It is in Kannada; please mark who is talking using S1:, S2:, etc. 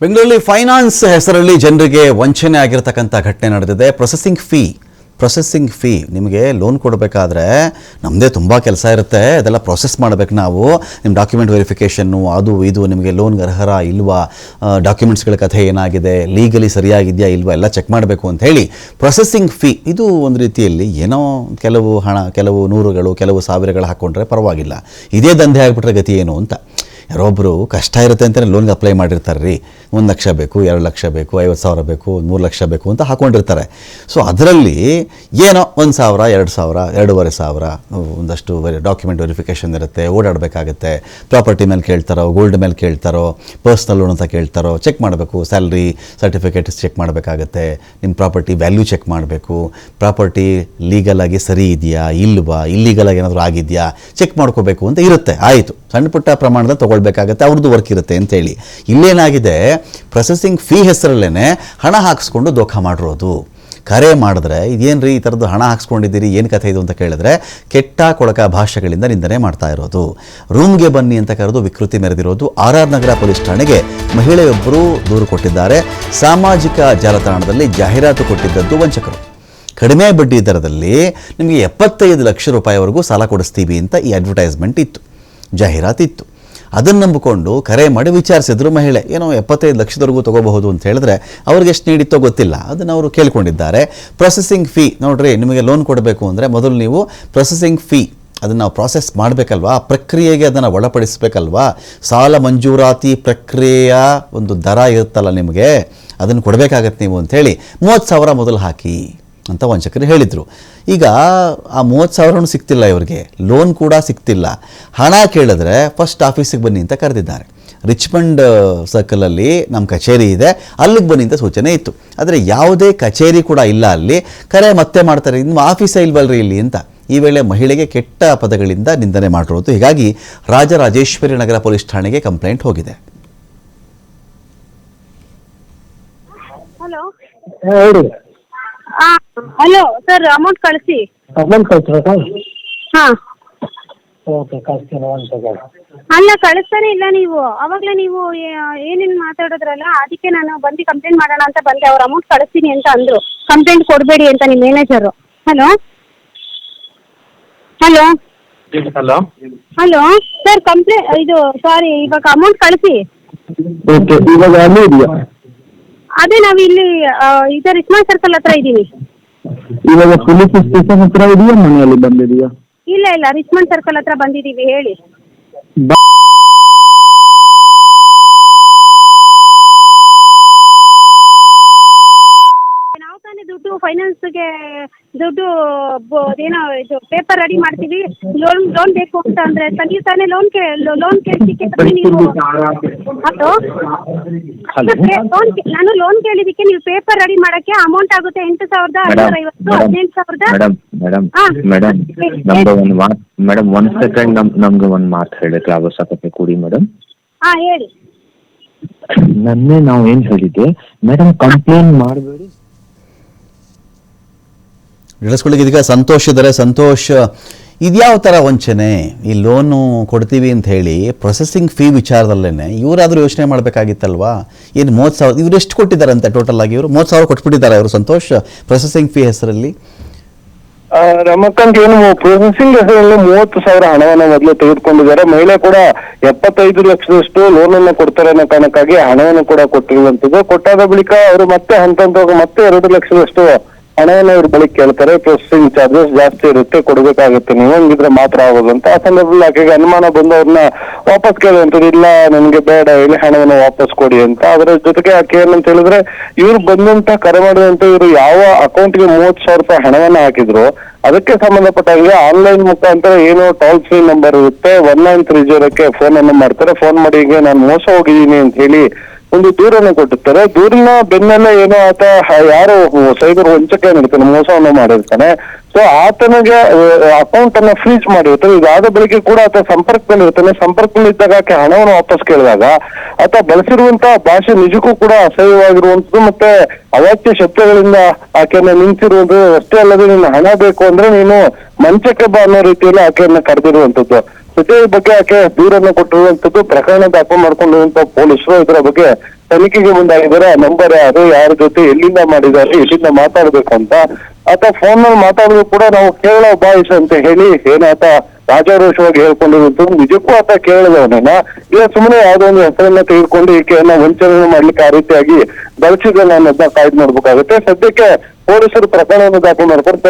S1: ಬೆಂಗಳೂರಲ್ಲಿ ಫೈನಾನ್ಸ್ ಹೆಸರಲ್ಲಿ ಜನರಿಗೆ ವಂಚನೆ ಆಗಿರತಕ್ಕಂಥ ಘಟನೆ ನಡೆದಿದೆ. ಪ್ರೊಸೆಸಿಂಗ್ ಫೀ ನಿಮಗೆ ಲೋನ್ ಕೊಡಬೇಕಾದ್ರೆ ನಮ್ಮದೇ ತುಂಬ ಕೆಲಸ ಇರುತ್ತೆ, ಅದೆಲ್ಲ ಪ್ರೊಸೆಸ್ ಮಾಡಬೇಕು ನಾವು. ನಿಮ್ಮ ಡಾಕ್ಯುಮೆಂಟ್ ವೆರಿಫಿಕೇಷನ್ನು ಅದು ಇದು, ನಿಮಗೆ ಲೋನ್ಗೆ ಅರ್ಹರ ಇಲ್ವಾ, ಡಾಕ್ಯುಮೆಂಟ್ಸ್ಗಳ ಕಥೆ ಏನಾಗಿದೆ, ಲೀಗಲಿ ಸರಿಯಾಗಿದೆಯಾ ಇಲ್ವಾ ಎಲ್ಲ ಚೆಕ್ ಮಾಡಬೇಕು ಅಂತ ಹೇಳಿ ಪ್ರೊಸೆಸಿಂಗ್ ಫೀ ಇದು ಒಂದು ರೀತಿಯಲ್ಲಿ ಏನೋ ಕೆಲವು ಹಣ, ಕೆಲವು ನೂರುಗಳು, ಕೆಲವು ಸಾವಿರಗಳು ಹಾಕ್ಕೊಂಡ್ರೆ ಪರವಾಗಿಲ್ಲ. ಇದೇ ದಂಧೆ ಆಗಿಬಿಟ್ರೆ ಗತಿ ಏನು ಅಂತ. ಯಾರೊಬ್ಬರು ಕಷ್ಟ ಇರುತ್ತೆ ಅಂತಲೇ ಲೋನ್ಗೆ ಅಪ್ಲೈ ಮಾಡಿರ್ತಾರೆ ರೀ. 1 ಲಕ್ಷ ಬೇಕು, 2 ಲಕ್ಷ ಬೇಕು, 50,000 ಬೇಕು, 3 ಲಕ್ಷ ಬೇಕು ಅಂತ ಹಾಕ್ಕೊಂಡಿರ್ತಾರೆ. ಸೊ ಅದರಲ್ಲಿ ಏನೋ 1,000, 2,000, 2,500 ಒಂದಷ್ಟು ಡಾಕ್ಯುಮೆಂಟ್ ವೆರಿಫಿಕೇಷನ್ ಇರುತ್ತೆ, ಓಡಾಡಬೇಕಾಗತ್ತೆ. ಪ್ರಾಪರ್ಟಿ ಮೇಲೆ ಕೇಳ್ತಾರೋ, ಗೋಲ್ಡ್ ಮೇಲೆ ಕೇಳ್ತಾರೋ, ಪರ್ಸ್ನಲ್ ಲೋನ್ ಅಂತ ಕೇಳ್ತಾರೋ, ಚೆಕ್ ಮಾಡಬೇಕು. ಸ್ಯಾಲ್ರಿ ಸರ್ಟಿಫಿಕೇಟ್ಸ್ ಚೆಕ್ ಮಾಡಬೇಕಾಗತ್ತೆ, ನಿಮ್ಮ ಪ್ರಾಪರ್ಟಿ ವ್ಯಾಲ್ಯೂ ಚೆಕ್ ಮಾಡಬೇಕು, ಪ್ರಾಪರ್ಟಿ ಲೀಗಲಾಗಿ ಸರಿ ಇದೆಯಾ ಇಲ್ವಾ, ಇಲ್ಲೀಗಲಾಗಿ ಏನಾದರೂ ಆಗಿದೆಯಾ ಚೆಕ್ ಮಾಡ್ಕೋಬೇಕು ಅಂತ ಇರುತ್ತೆ. ಆಯಿತು, ಸಣ್ಣ ಪುಟ್ಟ ಪ್ರಮಾಣದಲ್ಲಿ ತೊಗೊಳ್ಬೇಕಾಗತ್ತೆ, ಅವ್ರದ್ದು ವರ್ಕ್ ಇರುತ್ತೆ ಅಂತೇಳಿ. ಇಲ್ಲೇನಾಗಿದೆ, ಪ್ರೊಸೆಸಿಂಗ್ ಫೀ ಹೆಸರಲ್ಲೇ ಹಣ ಹಾಕಿಸ್ಕೊಂಡು ದೋಖ ಮಾಡಿರೋದು. ಕರೆ ಮಾಡಿದ್ರೆ ಇದೇನು ರೀ ಈ ಥರದ್ದು ಹಣ ಹಾಕ್ಸ್ಕೊಂಡಿದ್ದೀರಿ, ಏನು ಕಥೆ ಇದು ಅಂತ ಕೇಳಿದ್ರೆ ಕೆಟ್ಟ ಕೊಳಕ ಭಾಷೆಗಳಿಂದ ನಿಂದನೆ ಮಾಡ್ತಾ ಇರೋದು. ರೂಮ್ಗೆ ಬನ್ನಿ ಅಂತ ಕರೆದು ವಿಕೃತಿ ಮೆರೆದಿರೋದು. RR ನಗರ ಪೊಲೀಸ್ ಠಾಣೆಗೆ ಮಹಿಳೆಯೊಬ್ಬರು ದೂರು ಕೊಟ್ಟಿದ್ದಾರೆ. ಸಾಮಾಜಿಕ ಜಾಲತಾಣದಲ್ಲಿ ಜಾಹೀರಾತು ಕೊಟ್ಟಿದ್ದದ್ದು ವಂಚಕರು. ಕಡಿಮೆ ಬಡ್ಡಿ ದರದಲ್ಲಿ ನಿಮಗೆ 75 ಲಕ್ಷ ರೂಪಾಯಿವರೆಗೂ ಸಾಲ ಕೊಡಿಸ್ತೀವಿ ಅಂತ ಈ ಅಡ್ವರ್ಟೈಸ್ಮೆಂಟ್ ಇತ್ತು, ಜಾಹೀರಾತಿತ್ತು. ಅದನ್ನು ನಂಬಿಕೊಂಡು ಕರೆ ಮಾಡಿ ವಿಚಾರಿಸಿದ್ರು ಮಹಿಳೆ. ಏನೋ 75 ಲಕ್ಷದವರೆಗೂ ತೊಗೋಬಹುದು ಅಂತ ಹೇಳಿದ್ರೆ ಅವ್ರಿಗೆ ಎಷ್ಟು ನೀಡಿತ್ತೋ ಗೊತ್ತಿಲ್ಲ, ಅದನ್ನು ಅವರು ಕೇಳ್ಕೊಂಡಿದ್ದಾರೆ. ಪ್ರೊಸೆಸಿಂಗ್ ಫೀ ನೋಡ್ರಿ, ನಿಮಗೆ ಲೋನ್ ಕೊಡಬೇಕು ಅಂದರೆ ಮೊದಲು ನೀವು ಪ್ರೊಸೆಸಿಂಗ್ ಫೀ ಅದನ್ನು ನಾವು ಪ್ರಾಸೆಸ್ ಮಾಡಬೇಕಲ್ವಾ, ಪ್ರಕ್ರಿಯೆಗೆ ಅದನ್ನು ಒಳಪಡಿಸಬೇಕಲ್ವಾ. ಸಾಲ ಮಂಜೂರಾತಿ ಪ್ರಕ್ರಿಯೆಯ ಒಂದು ದರ ಇರುತ್ತಲ್ಲ ನಿಮಗೆ, ಅದನ್ನು ಕೊಡಬೇಕಾಗತ್ತೆ ನೀವು ಅಂಥೇಳಿ 30,000 ಮೊದಲು ಹಾಕಿ ಅಂತ ವಂಚಕರು ಹೇಳಿದರು. ಈಗ ಆ 30,000 ಸಿಗ್ತಿಲ್ಲ ಇವರಿಗೆ, ಲೋನ್ ಕೂಡ ಸಿಗ್ತಿಲ್ಲ. ಹಣ ಕೇಳಿದ್ರೆ ಫಸ್ಟ್ ಆಫೀಸಿಗೆ ಬನ್ನಿ ಅಂತ ಕರೆದಿದ್ದಾರೆ. ರಿಚ್ಮಂಡ್ ಸರ್ಕಲಲ್ಲಿ ನಮ್ಮ ಕಚೇರಿ ಇದೆ, ಅಲ್ಲಿಗೆ ಬನ್ನಿ ಅಂತ ಸೂಚನೆ ಇತ್ತು. ಆದರೆ ಯಾವುದೇ ಕಚೇರಿ ಕೂಡ ಇಲ್ಲ ಅಲ್ಲಿ. ಕರೆ ಮತ್ತೆ ಮಾಡ್ತಾರೆ, ನಿಮ್ಮ ಆಫೀಸೇ ಇಲ್ವಲ್ರಿ ಇಲ್ಲಿ ಅಂತ. ಈ ವೇಳೆ ಮಹಿಳೆಗೆ ಕೆಟ್ಟ ಪದಗಳಿಂದ ನಿಂದನೆ ಮಾಡಿರೋದು. ಹೀಗಾಗಿ ರಾಜರಾಜೇಶ್ವರಿ ನಗರ ಪೊಲೀಸ್ ಠಾಣೆಗೆ ಕಂಪ್ಲೇಂಟ್ ಹೋಗಿದೆ.
S2: ಹಲೋ ಸರ್, ಅಮೌಂಟ್ ಕಳಿಸಿ.
S3: ಅಮೌಂಟ್ ಕಳಿಸ್ಬೇಕಾ?
S2: ಹಾಂ,
S3: ಓಕೆ, ಕಳಿಸ್ತೀನಿ. ಒಂದು ಸೆಕೆಂಡ್.
S2: ಅಲ್ಲ ಕಳಿಸ್ತಾನೆ ಇಲ್ಲ ನೀವು. ಅವಾಗಲೇ ನೀವು ಏನೇನು ಮಾತಾಡಿದ್ರಲ್ಲ, ಅದಕ್ಕೆ ನಾನು ಬಂದು ಕಂಪ್ಲೇಂಟ್ ಮಾಡೋಣ ಅಂತ ಬಂದೆ. ಅವ್ರು ಅಮೌಂಟ್ ಕಳಿಸ್ತೀನಿ ಅಂತ ಅಂದರು, ಕಂಪ್ಲೇಂಟ್ ಕೊಡಬೇಡಿ ಅಂತ ನಿಮ್ಮ manager. Hello hello
S3: hello
S2: hello sir, ಇದು ಸಾರಿ, ಇವಾಗ ಅಮೌಂಟ್ ಕಳಿಸಿ.
S3: ಓಕೆ, ಇವಾಗ ಅಲ್ಲಿ ಇದೆಯಾ?
S2: ಅದೇ ನಾವು ಇಲ್ಲಿ ಇದು ರಿಚ್ಮಂಡ್ ಸರ್ಕಲ್ ಹತ್ರ ಇದ್ದೀವಿ.
S3: ಇವಾಗ ಪೊಲೀಸ್ ಸ್ಟೇಷನ್ ಹತ್ರ ಇದೆಯಾ, ಮನೆಯಲ್ಲಿ ಬಂದಿದೆಯಾ?
S2: ಇಲ್ಲ, ರಿಚ್ಮಂಡ್ ಸರ್ಕಲ್ ಹತ್ರ ಬಂದಿದ್ದೀವಿ. ಹೇಳಿ. ನಾವು ತಾನೇ ದುಡ್ಡು ಫೈನಾನ್ಸ್ಗೆ ದುಡ್ಡು ಏನೋ ಇದು ಪೇಪರ್ ರೆಡಿ ಮಾಡ್ತೀವಿ. ಲೋನ್ ಬೇಕು ಅಂತ ಅಂದ್ರೆ ನೀವು ತಾನೇ ಲೋನ್ ಕೇಳಿದ್ದಕ್ಕೆ ನೀವು ಹಲೋ ನಾನು ಲೋನ್ ಕೇಳಿದ್ದಕ್ಕೆ ನೀವು ಪೇಪರ್ ರೆಡಿ ಮಾಡಕ್ಕೆ ಅಮೌಂಟ್ ಆಗುತ್ತೆ 8,550, 18,000.
S4: ಮೇಡಮ್ 1 ಸೆಕೆಂಡ್, ನಮ್ಗೆ ಒಂದು ಮಾತು ಹೇಳಕ್ಕೆ ಅವಶ್ಯಕತೆ ಕೊಡಿ ಮೇಡಮ್.
S2: ಹಾಂ ಹೇಳಿ.
S4: ನನ್ನೇ ನಾವು ಏನು ಹೇಳಿದ್ದೆ ಮೇಡಮ್, ಕಂಪ್ಲೇಂಟ್ ಮಾಡಬೇಡಿ.
S1: ಇಳಿಸ್ಕೊಳ್ಳಿಕ್ಕೆ ಇದೀಗ ಸಂತೋಷ್ ಇದ್ದಾರೆ. ಸಂತೋಷ್, ಇದ್ಯಾವ ಥರ ವಂಚನೆ? ಈ ಲೋನು ಕೊಡ್ತೀವಿ ಅಂತ ಹೇಳಿ ಪ್ರೊಸೆಸಿಂಗ್ ಫೀ ವಿಚಾರದಲ್ಲೇ ಇವರಾದರೂ ಯೋಚನೆ ಮಾಡಬೇಕಾಗಿತ್ತಲ್ವಾ? ಏನು 30,000 ಇವರು ಎಷ್ಟು ಕೊಟ್ಟಿದ್ದಾರಂತೆ ಟೋಟಲ್ ಆಗಿ? ಇವರು 30,000 ಕೊಟ್ಬಿಟ್ಟಿದ್ದಾರೆ ಅವರು ಸಂತೋಷ್ ಪ್ರೊಸೆಸಿಂಗ್ ಫೀ ಹೆಸರಲ್ಲಿ.
S5: ರಮಕಾಂತ್, ಏನು ಪ್ರೊಸೆಸಿಂಗ್ ಹೆಸರಲ್ಲಿ 30,000 ಹಣವನ್ನ ಮೊದಲು ತೆಗೆದುಕೊಂಡಿದ್ದಾರೆ. ಮಹಿಳೆ ಕೂಡ 75 ಲಕ್ಷದಷ್ಟು ಲೋನ್ ಅನ್ನು ಕೊಡ್ತಾರೆ ಅನ್ನೋ ಕಾರಣಕ್ಕಾಗಿ ಹಣವನ್ನು ಕೂಡ ಕೊಟ್ಟಿರುವಂತದ್ದು. ಕೊಟ್ಟಾದ ಬಳಿಕ ಅವರು ಮತ್ತೆ ಮತ್ತೆ 2 ಲಕ್ಷದಷ್ಟು ಹಣವನ್ನು ಇವ್ರ ಬಳಿ ಕೇಳ್ತಾರೆ. ಪ್ರೊಸೆಸಿಂಗ್ ಚಾರ್ಜಸ್ ಜಾಸ್ತಿ ಇರುತ್ತೆ, ಕೊಡ್ಬೇಕಾಗುತ್ತೆ ನೀವು, ಹಂಗಿದ್ರೆ ಮಾತ್ರ ಆಗೋದು ಅಂತ. ಆ ಸಂದರ್ಭದಲ್ಲಿ ಆಕೆಗೆ ಅನುಮಾನ ಬಂದು ಅವ್ರನ್ನ ವಾಪಸ್ ಕೇಳುವಂಥದ್ದು. ಇಲ್ಲ, ನನಗೆ ಬೇಡ, ಇಲ್ಲಿ ಹಣವನ್ನು ವಾಪಸ್ ಕೊಡಿ ಅಂತ. ಅದರ ಜೊತೆಗೆ ಆಕೆ ಏನಂತ ಹೇಳಿದ್ರೆ, ಇವ್ರು ಬಂದಂತ ಕರೆ ಮಾಡಿದಂತ ಇವರು ಯಾವ ಅಕೌಂಟ್ಗೆ 30,000 ರೂಪಾಯಿ ಹಣವನ್ನ ಹಾಕಿದ್ರು ಅದಕ್ಕೆ ಸಂಬಂಧಪಟ್ಟಂಗೆ ಆನ್ಲೈನ್ ಮುಖಾಂತರ ಏನು ಟೋಲ್ ಫ್ರೀ ನಂಬರ್ ಇರುತ್ತೆ 1930ಕ್ಕೆ ಫೋನ್ ಅನ್ನು ಮಾಡ್ತಾರೆ. ಫೋನ್ ಮಾಡಿ ಹೀಗೆ ನಾನು ಮೋಸ ಹೋಗಿದ್ದೀನಿ ಅಂತ ಹೇಳಿ ಒಂದು ದೂರನ್ನು ಕೊಟ್ಟಿರ್ತಾರೆ. ದೂರಿನ ಬೆನ್ನಲ್ಲೇ ಏನೋ ಆತ ಯಾರು ಸೈಬರ್ ವಂಚಕ ಏನಿರ್ತಾನೆ, ಮೋಸವನ್ನು ಮಾಡಿರ್ತಾನೆ. ಸೊ ಆತನಿಗೆ ಅಕೌಂಟ್ ಅನ್ನ ಫ್ರೀಜ್ ಮಾಡಿರ್ತಾರೆ. ಇದಾದ ಬಳಿಕ ಕೂಡ ಆತ ಸಂಪರ್ಕದಲ್ಲಿರ್ತಾನೆ. ಸಂಪರ್ಕದಲ್ಲಿದ್ದಾಗ ಆಕೆ ಹಣವನ್ನು ವಾಪಸ್ ಕೇಳಿದಾಗ ಆತ ಬಳಸಿರುವಂತಹ ಭಾಷೆ ನಿಜಕ್ಕೂ ಕೂಡ ಅಸಹ್ಯವಾಗಿರುವಂತದ್ದು, ಮತ್ತೆ ಅವಾಚ್ಯ ಶಬ್ದಗಳಿಂದ ಆಕೆಯನ್ನ ನಿಂತಿರುವುದು ಅಷ್ಟೇ ಅಲ್ಲದೆ, ನಿನ್ನ ಹಣ ಬೇಕು ಅಂದ್ರೆ ನೀನು ಮಂಚಕ್ಕೆ ಬಾ ಅನ್ನೋ ರೀತಿಯಲ್ಲಿ ಆಕೆಯನ್ನ ಕರೆದಿರುವಂತದ್ದು. ಜೊತೆ ಈ ಬಗ್ಗೆ ಆಕೆ ದೂರನ್ನು ಕೊಟ್ಟಿರುವಂತದ್ದು. ಪ್ರಕರಣ ದಾಖಲು ಮಾಡ್ಕೊಂಡಿರುವಂತಹ ಪೊಲೀಸರು ಇದರ ಬಗ್ಗೆ ತನಿಖೆಗೆ ಮುಂದಾಗಿದ್ದಾರೆ. ಆ ನಂಬರ್ ಯಾರು, ಯಾರ ಜೊತೆ ಎಲ್ಲಿಂದ ಮಾಡಿದ್ದಾರೆ, ಎಲ್ಲಿಂದ ಮಾತಾಡ್ಬೇಕು ಅಂತ ಆತ ಫೋನ್ ನಲ್ಲಿ ಮಾತಾಡಿದ್ರು ಕೂಡ ನಾವು ಕೇರಳ ಬಾಯ್ಸ್ ಅಂತ ಹೇಳಿ ಏನಾತ ರಾಜಾರೋಷವಾಗಿ ಹೇಳ್ಕೊಂಡಿರುವಂತದ್ದು ನಿಜಕ್ಕೂ ಆತ ಕೇಳದವನೇನ ಇಲ್ಲ ಸುಮ್ಮನೆ ಯಾವ್ದೋ ಒಂದು ಹೆಸರನ್ನ ತೆಗೆದುಕೊಂಡು ಈಕೆಯನ್ನ ವಂಚನೆ ಮಾಡ್ಲಿಕ್ಕೆ ಆ ರೀತಿಯಾಗಿ ಬಳಸಿದಲ್ಲ ಅನ್ನೋದನ್ನ ಕಾಯ್ದು ನೋಡ್ಬೇಕಾಗುತ್ತೆ. ಸದ್ಯಕ್ಕೆ ಪೊಲೀಸರು ಪ್ರಕರಣವನ್ನು ದಾಖಲು ಮಾಡ್ಕೊಂಡು